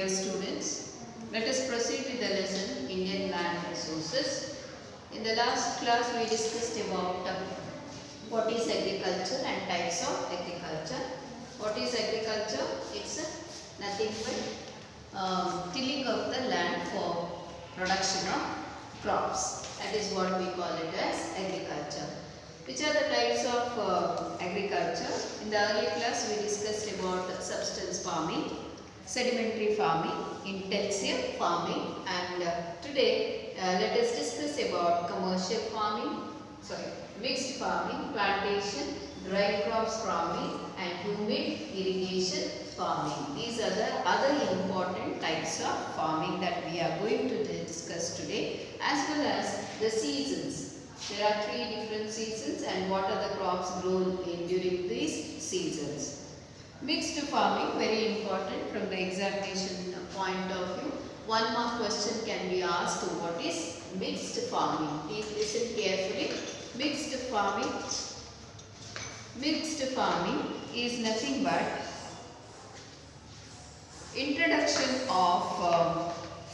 dear students. Let us proceed with the lesson Indian Land Resources. In the last class we discussed about what is agriculture and types of agriculture. What is agriculture? It's nothing but tilling of the land for production of crops. That is what we call it as agriculture. Which are the types of agriculture? In the early class we discussed about subsistence farming, sedimentary farming, intensive farming, and today let us discuss about commercial farming, mixed farming, plantation, dry crops farming and humid irrigation farming. These are the other important types of farming that we are going to discuss today, as well as the seasons. There are 3 different seasons and what are the crops grown in during these seasons. Mixed farming, very important from the examination point of view. One more question can be asked: what is mixed farming? Please listen carefully. Mixed farming is nothing but introduction of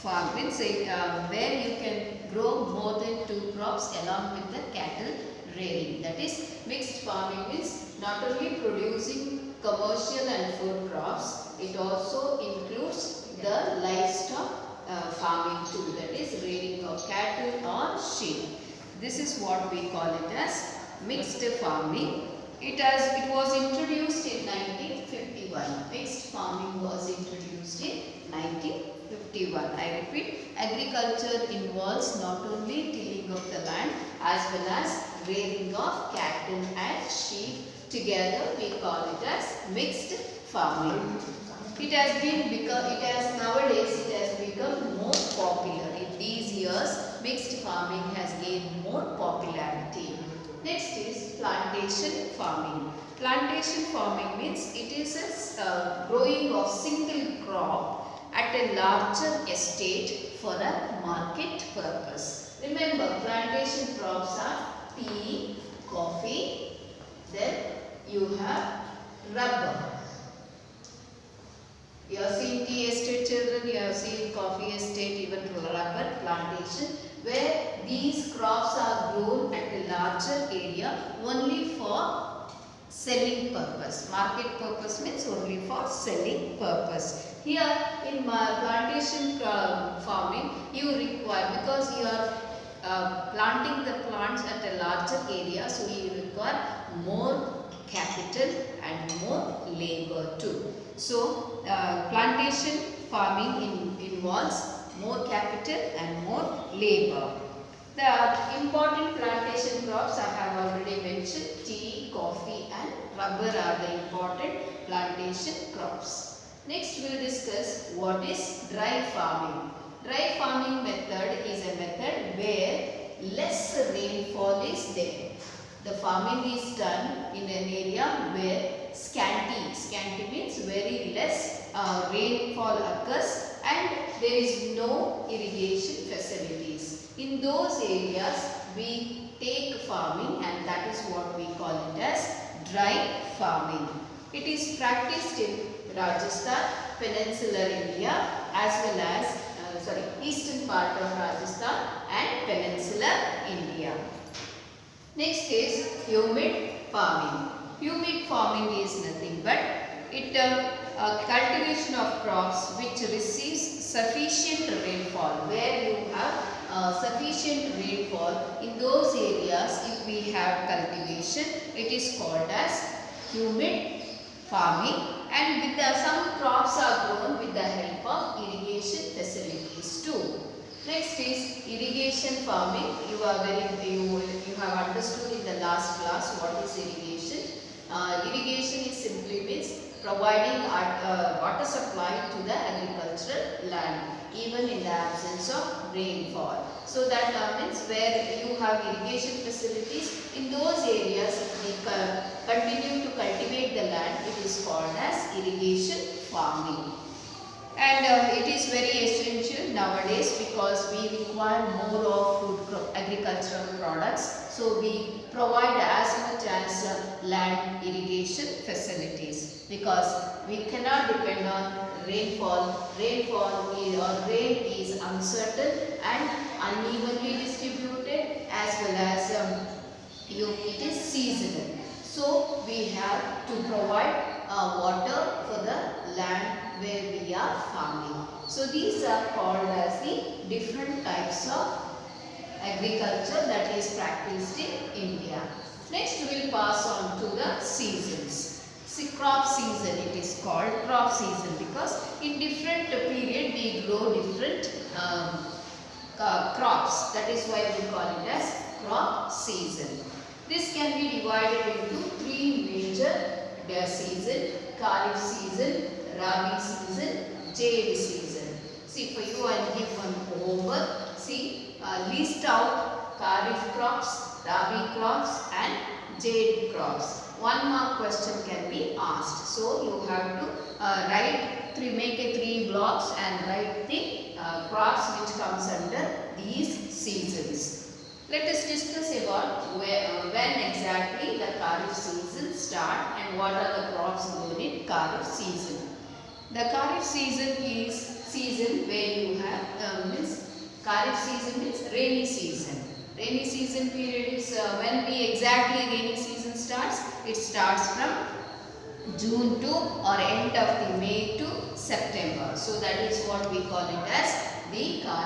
farm, means where you can grow more than 2 crops along with the cattle rearing. That is, mixed farming is not only producing commercial and food crops, it also includes the livestock farming too, that is rearing of cattle or sheep. This is what we call it as mixed farming. It was introduced in 1951. Mixed farming was introduced in 1951. I repeat, agriculture involves not only tilling of the land as well as rearing of cattle and sheep. Together we call it as mixed farming. Nowadays it has become more popular. In these years, mixed farming has gained more popularity. Next is plantation farming. Plantation farming means it is a growing of single crop at a larger estate for a market purpose. Remember, plantation crops are tea, coffee, then you have rubber. You have seen tea estate, children, you have seen coffee estate, even rubber plantation, where these crops are grown at a larger area only for selling purpose. Market purpose means only for selling purpose. Here in plantation farming, you require, because you are planting the plants at a larger area, so you require more capital and more labor too. So plantation farming involves more capital and more labor. The important plantation crops I have already mentioned: tea, coffee and rubber are the important plantation crops. Next we will discuss what is dry farming. Dry farming method is a method where less rainfall is there. The farming is done in an area where scanty means very less rainfall occurs and there is no irrigation facilities. In those areas we take farming, and that is what we call it as dry farming. It is practiced in Rajasthan, peninsular India, as well as eastern part of Rajasthan and peninsular India. Next is humid farming. Humid farming is nothing but cultivation of crops which receives sufficient rainfall. Where you have sufficient rainfall, in those areas if we have cultivation, it is called as humid farming, and with some crops are grown with the help of irrigation facilities too. Next is irrigation farming. You have understood in the last class what is irrigation. Irrigation is simply means providing water supply to the agricultural land even in the absence of rainfall. So that means where you have irrigation facilities, in those areas we continue to cultivate the land, it is called as irrigation farming. And it is very essential nowadays because we require more of agricultural products. So we provide as much as land irrigation facilities, because we cannot depend on rainfall or rain is uncertain and unevenly distributed, as well as it is seasonal. So we have to provide water for the land where we are farming. So these are called as the different types of agriculture that is practiced in India. Next we will pass on to the seasons. See, crop season, it is called crop season because in different period we grow different crops. That is why we call it as crop season. This can be divided into three major seasons: Kharif season, Rabi season, Zaid season. See, for you I will give one homework. See, list out Kharif crops, Rabi crops and Zaid crops. One mark question can be asked. So you have to make a three blocks and write the crops which comes under these seasons. Let us discuss about when exactly the Kharif season start and what are the crops grown in Kharif season. The Kharif season is season where you have Kharif season means rainy season. Rainy season period is when rainy season starts. It starts from June to or end of the May to September. So that is what we call it as the Kharif.